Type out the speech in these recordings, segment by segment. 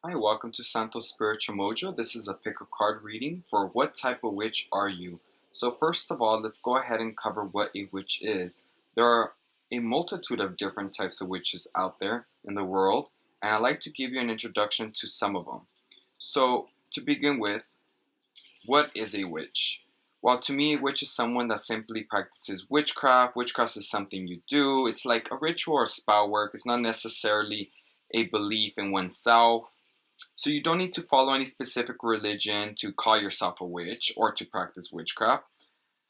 Hi, welcome to Santos Spiritual Mojo. This is a pick a card reading for what type of witch are you? So first of all, let's go ahead and cover what a witch is. There are a multitude of different types of witches out there in the world, and I'd like to give you an introduction to some of them. So to begin with, what is a witch? Well, to me, a witch is someone that simply practices witchcraft. Witchcraft is something you do. It's like a ritual or spell work. It's not necessarily a belief in oneself. So you don't need to follow any specific religion to call yourself a witch or to practice witchcraft.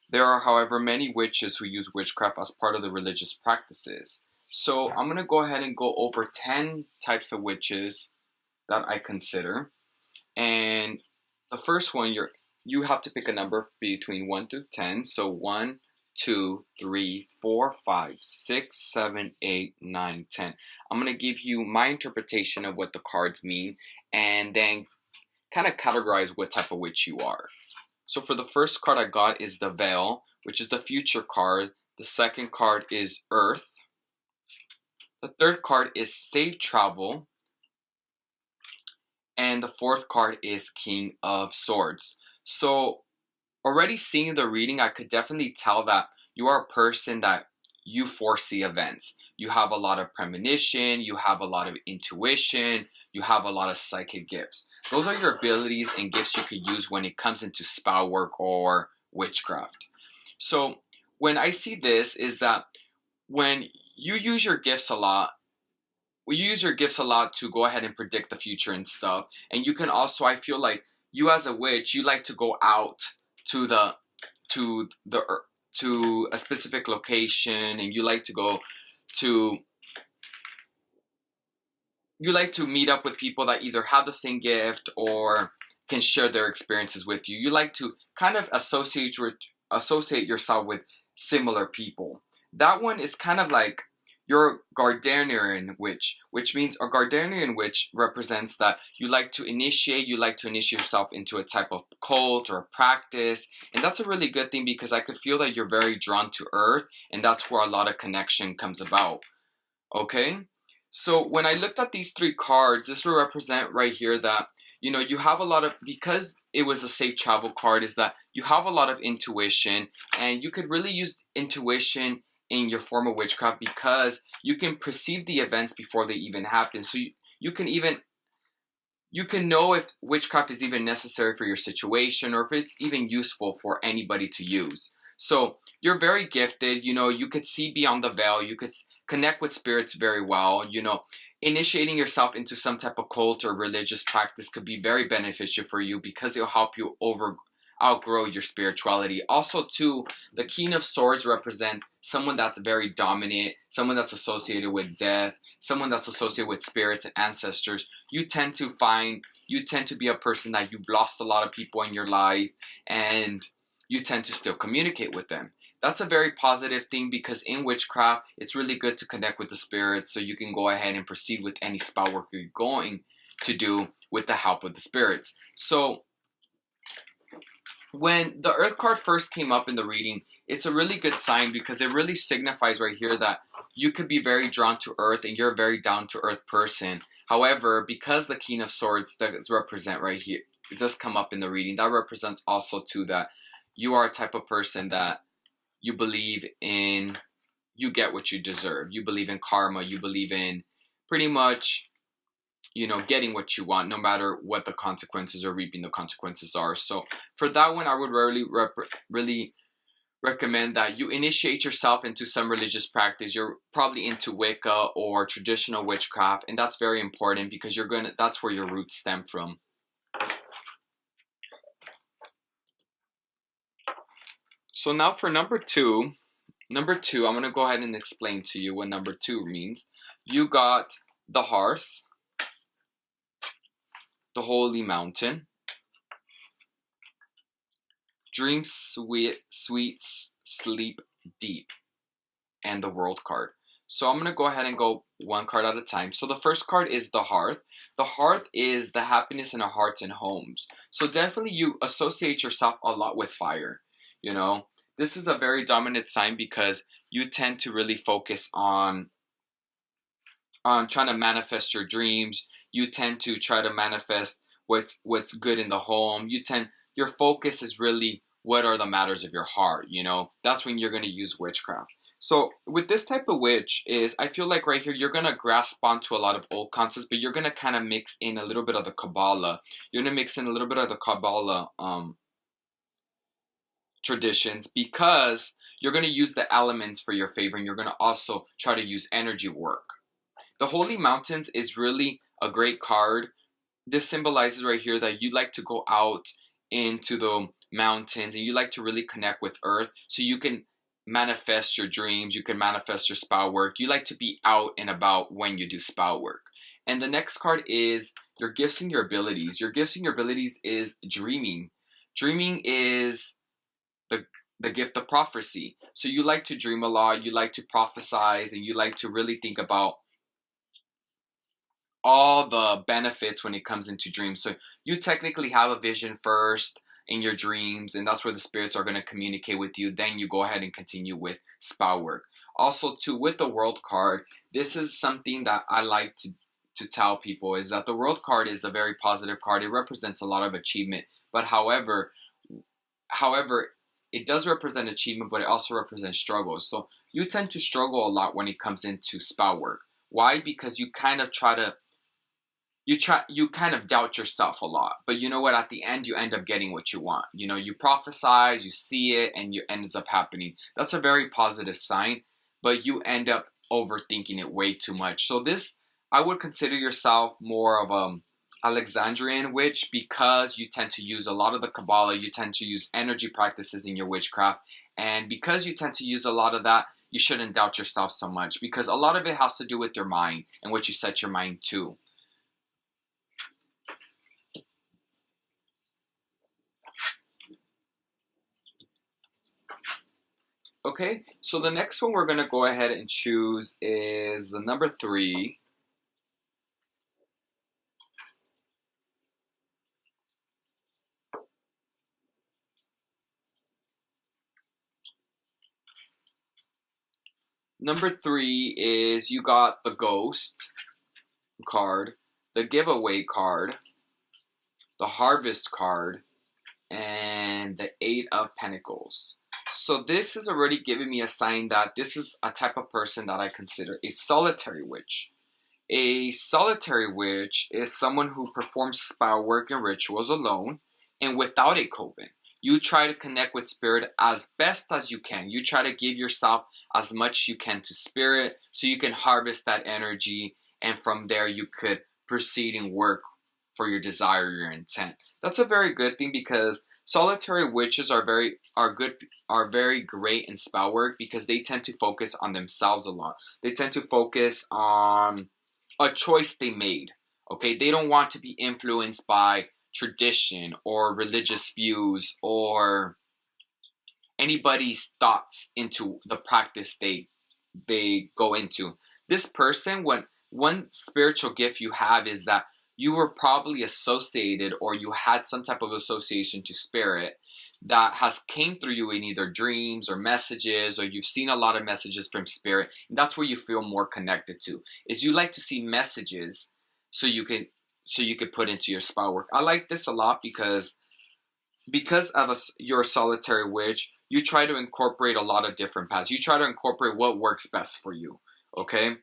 There are, however, many witches who use witchcraft as part of the religious practices. So I'm going to go ahead and go over 10 types of witches that I consider. And the first one, you have to pick a number between 1 through 10. So 1, 2, 3, 4, 5, 6, 7, 8, 9, 10. I'm going to give you my interpretation of what the cards mean and then kind of categorize what type of witch you are. So for the first card I got is the Veil, which is the future card. The second card is Earth. The third card is Safe Travel. And the fourth card is King of Swords. So already seeing the reading, I could definitely tell that you are a person that you foresee events. You have a lot of premonition, you have a lot of intuition, you have a lot of psychic gifts. Those are your abilities and gifts you could use when it comes into spell work or witchcraft. So when I see this is that when you use your gifts a lot, we use your gifts a lot to go ahead and predict the future and stuff. And you can also, I feel like you as a witch, you like to go out to the to the to a specific location, and you like to go to you like to meet up with people that either have the same gift or can share their experiences with you. You like to kind of associate yourself with similar people. That one is kind of like your Gardnerian witch, which means a Gardnerian witch represents that you like to initiate yourself into a type of cult or practice. And that's a really good thing because I could feel that you're very drawn to earth, and that's where a lot of connection comes about. Okay? So when I looked at these three cards, this will represent right here that, you have a lot of, because it was a safe travel card, is that you have a lot of intuition, and you could really use intuition in your form of witchcraft because you can perceive the events before they even happen. So you can know if witchcraft is even necessary for your situation or if it's even useful for anybody to use. So you're very gifted, you could see beyond the veil, you could connect with spirits very well, initiating yourself into some type of cult or religious practice could be very beneficial for you because it'll help you outgrow your spirituality. Also too, the King of Swords represents someone that's very dominant, someone that's associated with death, someone that's associated with spirits and ancestors. You tend to be a person that you've lost a lot of people in your life, and you tend to still communicate with them. That's a very positive thing because in witchcraft, it's really good to connect with the spirits so you can go ahead and proceed with any spell work you're going to do with the help of the spirits. So when the Earth card first came up in the reading, it's a really good sign because it really signifies right here that you could be very drawn to Earth and you're a very down-to-earth person. However, because the King of Swords does represent right here, it does come up in the reading, that represents also too that you are a type of person that you believe in, you get what you deserve. You believe in karma, you believe in pretty much getting what you want, no matter what the consequences or reaping the consequences are. So for that one, I would really recommend that you initiate yourself into some religious practice. You're probably into Wicca or traditional witchcraft, and that's very important because that's where your roots stem from. So now for number two, I'm going to go ahead and explain to you what number 2 means. You got the Hearth, the Holy Mountain, Dream Sweet, Sleep Deep, and the World card. So I'm going to go ahead and go one card at a time. So the first card is the Hearth. The Hearth is the happiness in our hearts and homes. So definitely you associate yourself a lot with fire. This is a very dominant sign because you tend to really focus on trying to manifest your dreams. You tend to try to manifest what's good in the home. Your focus is really what are the matters of your heart, you know? That's when you're going to use witchcraft. So with this type of witch is, I feel like right here, you're going to grasp onto a lot of old concepts, but you're going to kind of mix in a little bit of the Kabbalah. You're going to mix in a little bit of the Kabbalah traditions, because you're going to use the elements for your favor, and you're going to also try to use energy work. The Holy Mountains is really a great card. This symbolizes right here that you like to go out into the mountains and you like to really connect with earth, so you can manifest your dreams, you can manifest your spell work. You like to be out and about when you do spell work. And the next card is your gifts and your abilities. Your gifts and your abilities is dreaming. Dreaming is the gift of prophecy. So you like to dream a lot, you like to prophesize, and you like to really think about all the benefits when it comes into dreams. So you technically have a vision first in your dreams, and that's where the spirits are going to communicate with you. Then you go ahead and continue with spell work. Also too, with the world card, this is something that I like to tell people, is that the world card is a very positive card. It represents a lot of achievement, but however it does represent achievement, but it also represents struggles. So you tend to struggle a lot when it comes into spell work. Why? Because you kind of you kind of doubt yourself a lot, but you know what, at the end you end up getting what you want. You know, you prophesize, you see it, and it ends up happening. That's a very positive sign, but you end up overthinking it way too much. So this, I would consider yourself more of a Alexandrian witch, because you tend to use a lot of the Kabbalah, you tend to use energy practices in your witchcraft, and because you tend to use a lot of that, you shouldn't doubt yourself so much, because a lot of it has to do with your mind and what you set your mind to. Okay, so the next one we're going to go ahead and choose is the number 3. Number 3 is, you got the Ghost card, the Giveaway card, the Harvest card, and the 8 of Pentacles. So this is already giving me a sign that this is a type of person that I consider a solitary witch. A solitary witch is someone who performs spell work and rituals alone and without a coven. You try to connect with spirit as best as you can. You try to give yourself as much you can to spirit, so you can harvest that energy, and from there you could proceed and work for your desire, your intent. That's a very good thing, because solitary witches are very great in spell work, because they tend to focus on themselves a lot. They tend to focus on a choice they made. Okay, they don't want to be influenced by tradition or religious views or anybody's thoughts into the practice they go into. This person, when one spiritual gift you have is that you were probably associated, or you had some type of association to spirit that has came through you in either dreams or messages, or you've seen a lot of messages from spirit, and that's where you feel more connected to, is you like to see messages so you could put into your spell work. I like this a lot, because you're a solitary witch, you try to incorporate a lot of different paths. You try to incorporate what works best for you. Okay,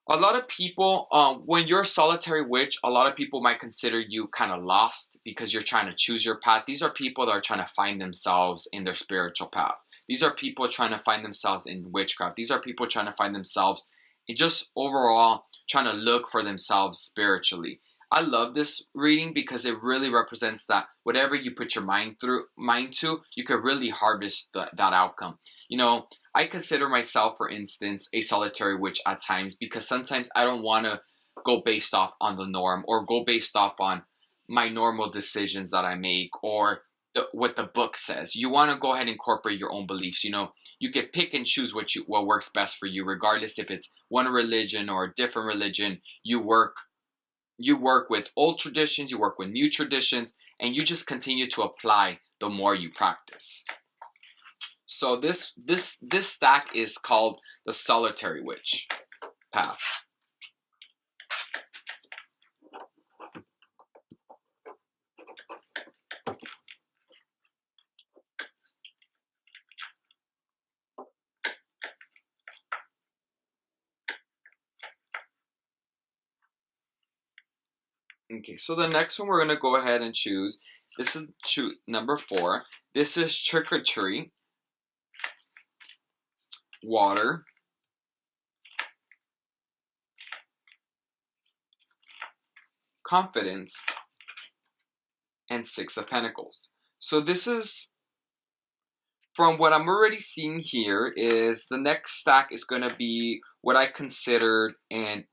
a lot of people, when you're a solitary witch, a lot of people might consider you kind of lost, because you're trying to choose your path. These are people that are trying to find themselves in their spiritual path. These are people trying to find themselves in witchcraft. These are people trying to find themselves in just overall trying to look for themselves spiritually. I love this reading, because it really represents that whatever you put your mind to, you could really harvest that outcome. You know, I consider myself, for instance, a solitary witch at times, because sometimes I don't want to go based off on the norm, or go based off on my normal decisions that I make, or what the book says. You want to go ahead and incorporate your own beliefs. You know, you can pick and choose what works best for you, regardless if it's one religion or a different religion. You work with old traditions, you work with new traditions, and you just continue to apply the more you practice. So this stack is called the solitary witch path. Okay, so the next one we're going to go ahead and choose. This is number 4. This is trick or treat, water, confidence, and 6 of Pentacles. So this is, from what I'm already seeing here, is the next stack is going to be what I considered an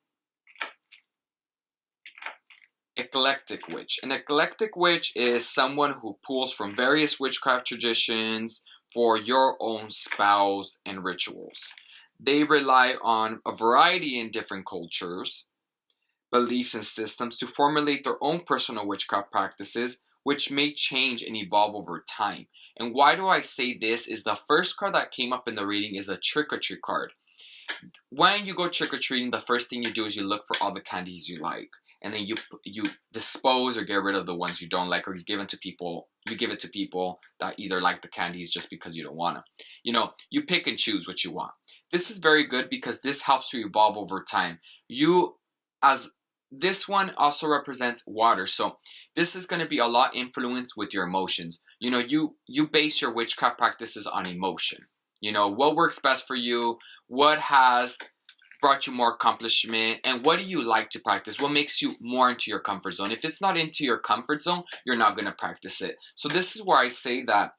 eclectic witch. An eclectic witch is someone who pulls from various witchcraft traditions for your own spells and rituals. They rely on a variety in different cultures, beliefs, and systems to formulate their own personal witchcraft practices, which may change and evolve over time. And why do I say this? Is the first card that came up in the reading is a trick or treat card. When you go trick or treating, the first thing you do is you look for all the candies you like, and then you dispose or get rid of the ones you don't like, or you give it to people. You give it to people that either like the candies just because you don't want them. You know, you pick and choose what you want. This is very good because this helps you evolve over time. As this one also represents water, so this is going to be a lot influenced with your emotions. You know, you base your witchcraft practices on emotion. You know, what works best for you, what has brought you more accomplishment, and what do you like to practice? What makes you more into your comfort zone? If it's not into your comfort zone, you're not going to practice it. So this is where I say that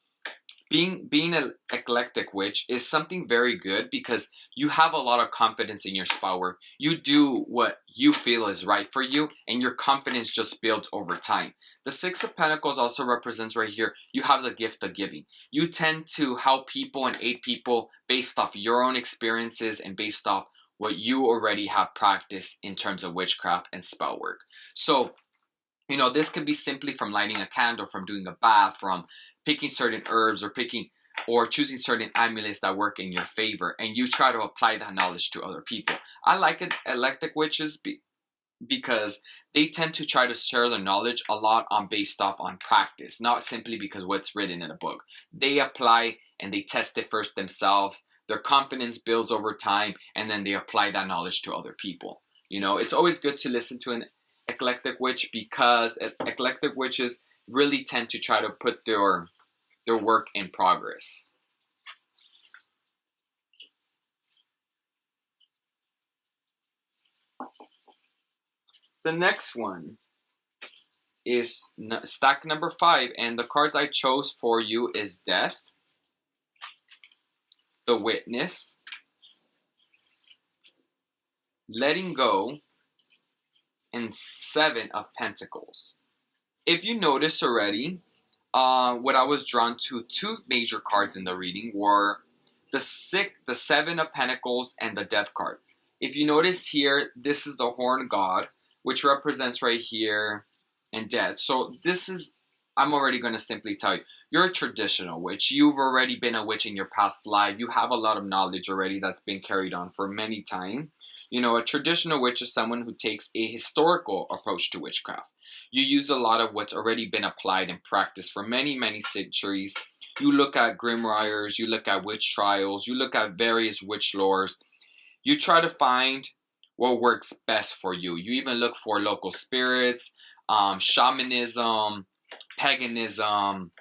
being an eclectic witch is something very good because you have a lot of confidence in your spell work. You do what you feel is right for you, and your confidence just builds over time. The 6 of Pentacles also represents right here, you have the gift of giving. You tend to help people and aid people based off your own experiences and based off what you already have practiced in terms of witchcraft and spell work. So, you know, this could be simply from lighting a candle, from doing a bath, from picking certain herbs, or choosing certain amulets that work in your favor, and you try to apply that knowledge to other people. I like eclectic witches because they tend to try to share their knowledge a lot based off on practice, not simply because what's written in a book. They apply and they test it first themselves. Their confidence builds over time, and then they apply that knowledge to other people. You know, it's always good to listen to an eclectic witch because eclectic witches really tend to try to put their work in progress. The next one is stack number 5, and the cards I chose for you is Death, the Witness, Letting Go, and 7 of Pentacles. If you notice already, what I was drawn to, 2 major cards in the reading were the 7 of Pentacles and the Death card. If you notice here, this is the Horned God, which represents right here and death. So this is, I'm already going to simply tell you, you're a traditional witch. You've already been a witch in your past life. You have a lot of knowledge already that's been carried on for many time. You know, a traditional witch is someone who takes a historical approach to witchcraft. You use a lot of what's already been applied and practiced for many, many centuries. You look at grimoires, you look at witch trials, you look at various witch lores. You try to find what works best for you. You even look for local spirits, shamanism, paganism,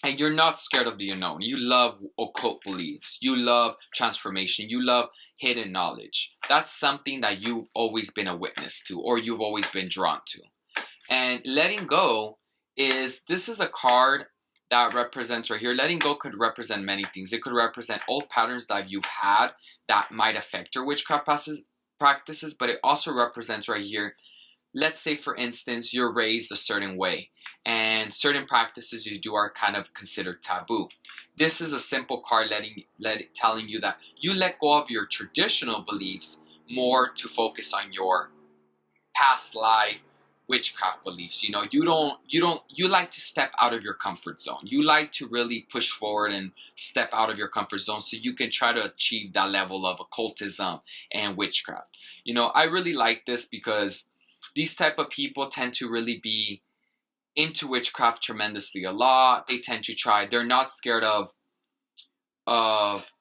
and you're not scared of the unknown. You love occult beliefs. You love transformation. You love hidden knowledge. That's something that you've always been a witness to, or you've always been drawn to. And letting go this is a card that represents right here. Letting go could represent many things. It could represent old patterns that you've had that might affect your witchcraft practices, but it also represents right here, let's say for instance, you're raised a certain way and certain practices you do are kind of considered taboo. This is a simple card telling you that you let go of your traditional beliefs more to focus on your past life witchcraft beliefs. You know, you like to step out of your comfort zone. You like to really push forward and step out of your comfort zone so you can try to achieve that level of occultism and witchcraft. You know, I really like this because these type of people tend to really be into witchcraft tremendously a lot. They tend to try, they're not scared of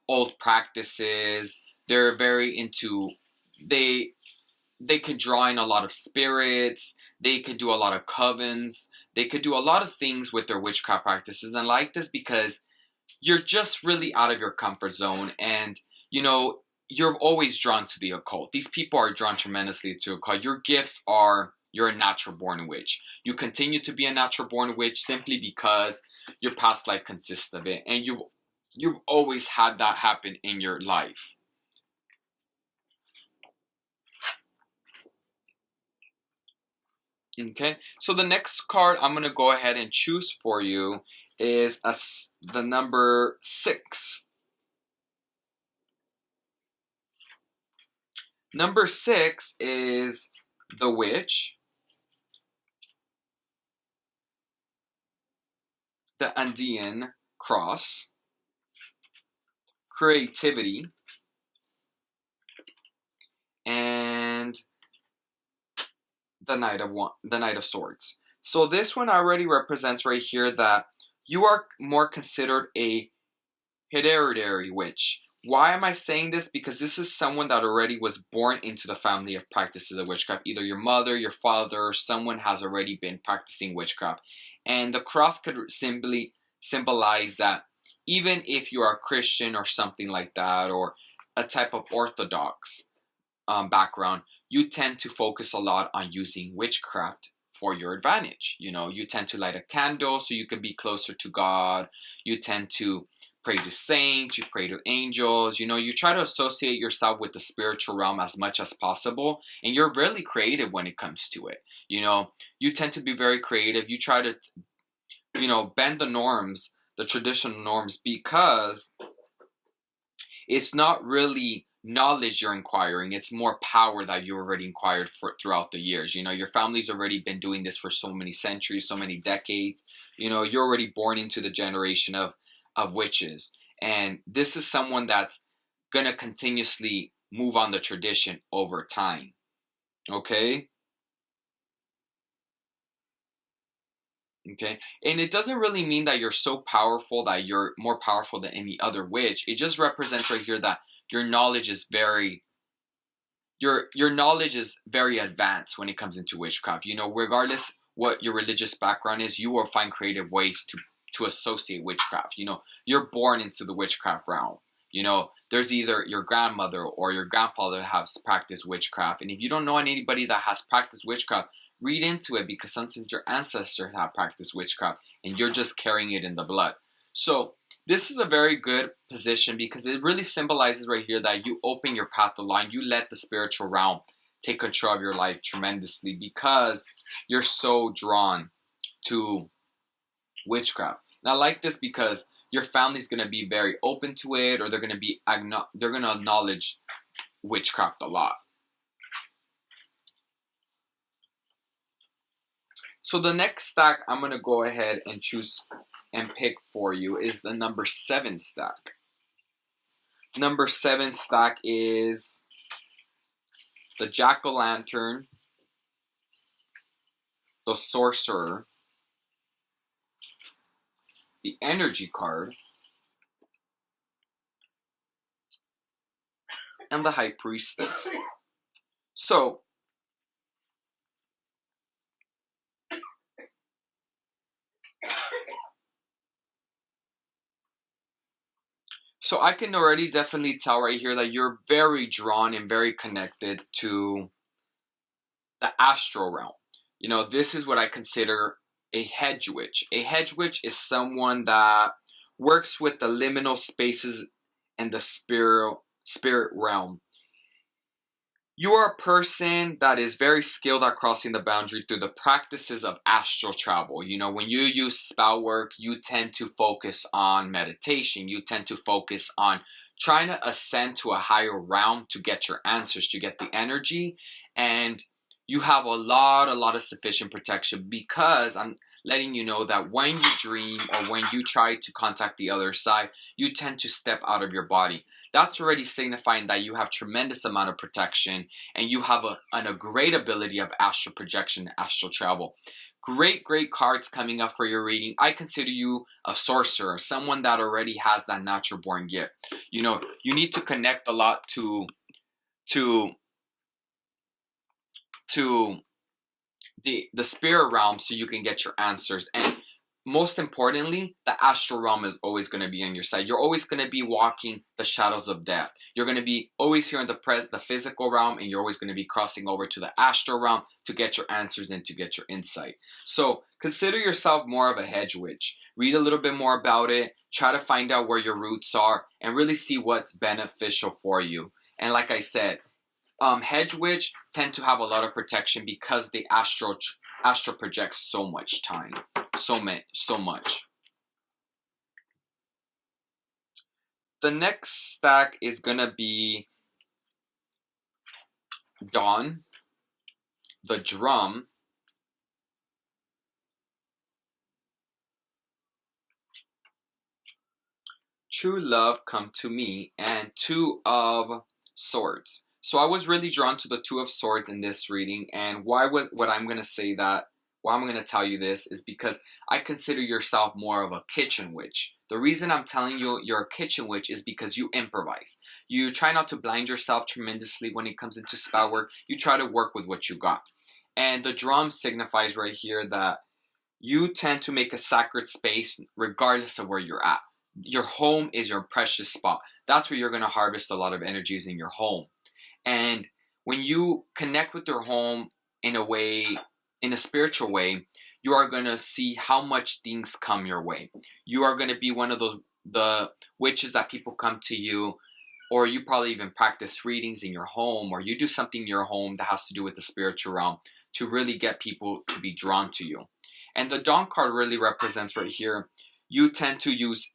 old practices. They're very into, they can draw in a lot of spirits. They could do a lot of covens. They could do a lot of things with their witchcraft practices. And I like this because you're just really out of your comfort zone, and you're always drawn to the occult. These people are drawn tremendously to occult. Your gifts are, you're a natural born witch. You continue to be a natural born witch simply because your past life consists of it, and you've always had that happen in your life. Okay, so the next card I'm going to go ahead and choose for you is the number 6. Number 6 is the witch, the Andean cross, creativity, and the Knight of Swords. So this one already represents right here that you are more considered a hereditary witch. Why am I saying this? Because this is someone that already was born into the family of practices of witchcraft. Either your mother, your father, or someone has already been practicing witchcraft. And the cross could simply symbolize that even if you are a Christian or something like that, or a type of Orthodox background, you tend to focus a lot on using witchcraft for your advantage. You tend to light a candle so you can be closer to God. You tend to pray to saints, you pray to angels, you try to associate yourself with the spiritual realm as much as possible, and you're really creative when it comes to it. You tend to be very creative. You try to, bend the norms, the traditional norms, because it's not really knowledge you're inquiring, it's more power that you already inquired for throughout the years. Your family's already been doing this for so many centuries, so many decades. You're already born into the generation of witches, and this is someone that's gonna continuously move on the tradition over time. Okay, and it doesn't really mean that you're so powerful that you're more powerful than any other witch. It just represents right here that your knowledge is very your knowledge is very advanced when it comes into witchcraft. Regardless what your religious background is, you will find creative ways to associate witchcraft. You're born into the witchcraft realm. There's either your grandmother or your grandfather has practiced witchcraft. And if you don't know anybody that has practiced witchcraft, read into it, because sometimes your ancestors have practiced witchcraft and you're just carrying it in the blood. So this is a very good position because it really symbolizes right here that you open your path to line. You let the spiritual realm take control of your life tremendously because you're so drawn to witchcraft. And I like this because your family's going to be very open to it, or they're going to acknowledge witchcraft a lot. So the next stack I'm going to go ahead and choose and pick for you is the number 7 stack. Number 7 stack is the Jack-o'-lantern, the Sorcerer, the Energy card, and the High Priestess. So I can already definitely tell right here that you're very drawn and very connected to the astral realm. This is what I consider a hedge witch. A hedge witch is someone that works with the liminal spaces and the spirit realm. You are a person that is very skilled at crossing the boundary through the practices of astral travel. When you use spell work, you tend to focus on meditation. You tend to focus on trying to ascend to a higher realm to get your answers, to get the energy. And you have a lot of sufficient protection, because I'm letting you know that when you dream or when you try to contact the other side, you tend to step out of your body. That's already signifying that you have tremendous amount of protection, and you have a great ability of astral projection, astral travel. Great cards coming up for your reading. I consider you a sorcerer, someone that already has that natural born gift. You need to connect a lot to the spirit realm so you can get your answers. And most importantly, the astral realm is always going to be on your side. You're always going to be walking the shadows of death. You're going to be always here in the physical realm, and you're always going to be crossing over to the astral realm to get your answers and to get your insight. So consider yourself more of a hedge witch. Read a little bit more about it. Try to find out where your roots are and really see what's beneficial for you. And like I said, hedge witch tend to have a lot of protection because the astral projects so much time, so much. The next stack is gonna be Dawn, the Drum, True Love Come to Me, and Two of Swords. So I was really drawn to the Two of Swords in this reading, and why I'm going to say that, why I'm going to tell you this is because I consider yourself more of a kitchen witch. The reason I'm telling you you're a kitchen witch is because you improvise. You try not to blind yourself tremendously when it comes into spell work. You try to work with what you got. And the drum signifies right here that you tend to make a sacred space regardless of where you're at. Your home is your precious spot. That's where you're going to harvest a lot of energies in your home. And when you connect with your home in a way, in a spiritual way, you are going to see how much things come your way. You are going to be one of the witches that people come to you, or you probably even practice readings in your home, or you do something in your home that has to do with the spiritual realm to really get people to be drawn to you. And the Dawn card really represents right here, you tend to use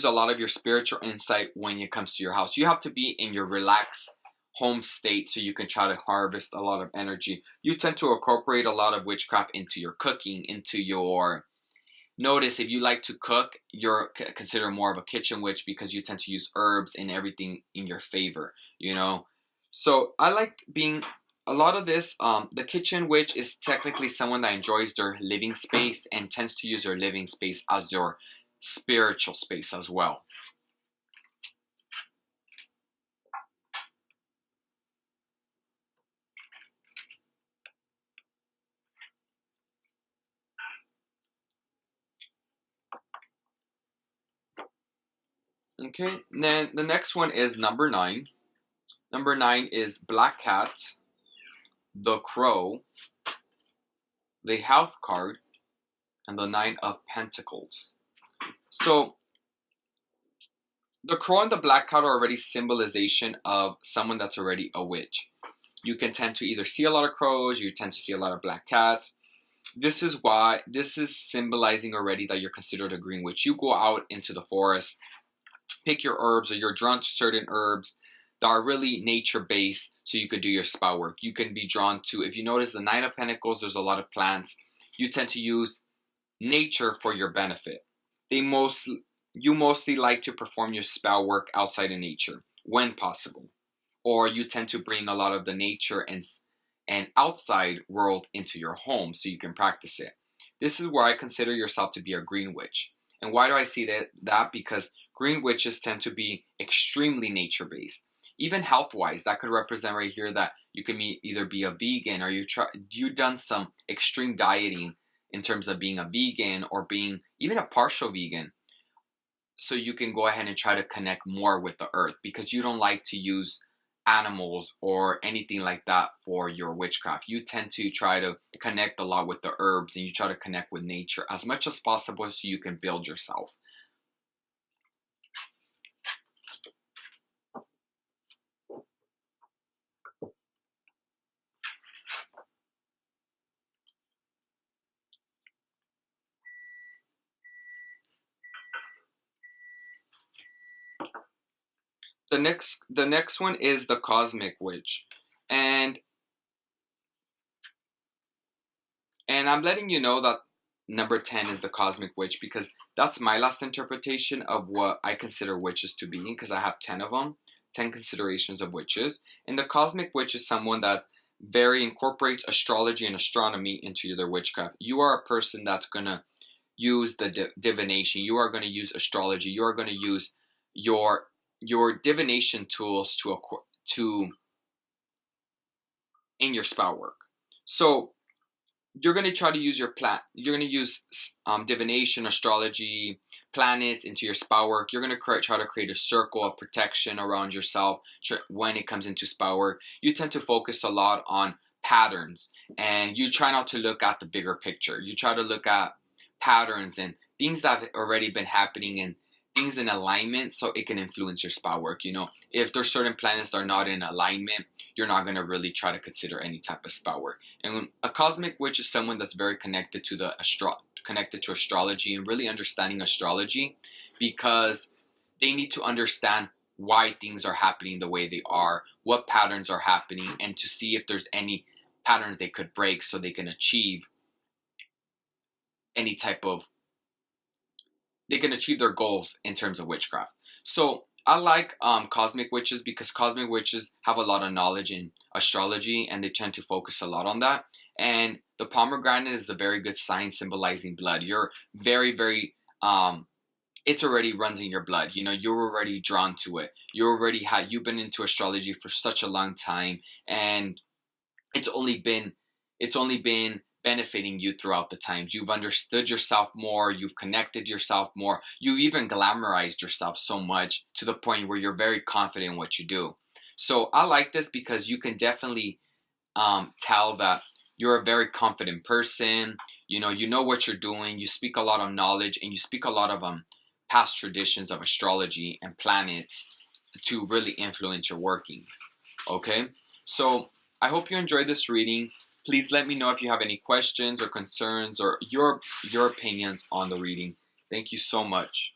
a lot of your spiritual insight when it comes to your house. You have to be in your relaxed home state so you can try to harvest a lot of energy. You tend to incorporate a lot of witchcraft into your cooking, into your... Notice if you like to cook, you're considered more of a kitchen witch because you tend to use herbs and everything in your favor, you know? So I like being... A lot of this, the kitchen witch is technically someone that enjoys their living space and tends to use their living space as their spiritual space as well. Okay, and then the next one is number 9. Number 9 is Black Cat, the Crow, the Health card, and the 9 of Pentacles. So the crow and the black cat are already symbolization of someone that's already a witch. You can tend to either see a lot of crows, you tend to see a lot of black cats. This is symbolizing already that you're considered a green witch. You go out into the forest, pick your herbs, or you're drawn to certain herbs that are really nature-based so you could do your spell work. You can be drawn to, if you notice the 9 of Pentacles, there's a lot of plants. You tend to use nature for your benefit. You mostly like to perform your spell work outside of nature when possible. Or you tend to bring a lot of the nature and outside world into your home so you can practice it. This is where I consider yourself to be a green witch. And why do I see that? Because green witches tend to be extremely nature-based. Even health-wise, that could represent right here that you can either be a vegan or you've done some extreme dieting in terms of being a vegan or being even a partial vegan. So you can go ahead and try to connect more with the earth because you don't like to use animals or anything like that for your witchcraft. You tend to try to connect a lot with the herbs and you try to connect with nature as much as possible so you can build yourself. The next one is the Cosmic Witch. And I'm letting you know that number 10 is the Cosmic Witch because that's my last interpretation of what I consider witches to be, because I have 10 of them, 10 considerations of witches. And the Cosmic Witch is someone that very incorporates astrology and astronomy into their witchcraft. You are a person that's going to use the divination. You are going to use astrology. You are going to use your divination tools to in your spell work. So you're going to try to use you're going to use divination, astrology, planets into your spell work. You're going to try to create a circle of protection around yourself when it comes into spell work. You tend to focus a lot on patterns, and you try not to look at the bigger picture. You try to look at patterns and things that have already been happening and things in alignment, so it can influence your spell work. If there's certain planets that are not in alignment, you're not going to really try to consider any type of spell work. And a cosmic witch is someone that's very connected to connected to astrology and really understanding astrology, because they need to understand why things are happening the way they are, what patterns are happening, and to see if there's any patterns they could break so they can achieve any type of they can achieve their goals in terms of witchcraft. So I like cosmic witches because cosmic witches have a lot of knowledge in astrology and they tend to focus a lot on that. And the pomegranate is a very good sign symbolizing blood. You're very, very, it already runs in your blood. You're already drawn to it. You've been into astrology for such a long time, and it's only been benefiting you throughout the times. You've understood yourself more, you've connected yourself more, you even glamorized yourself so much to the point where you're very confident in what you do. So I like this because you can definitely tell that you're a very confident person. You know what you're doing, you speak a lot of knowledge, and you speak a lot of past traditions of astrology and planets to really influence your workings. Okay, so I hope you enjoyed this reading. Please let me know if you have any questions or concerns or your opinions on the reading. Thank you so much.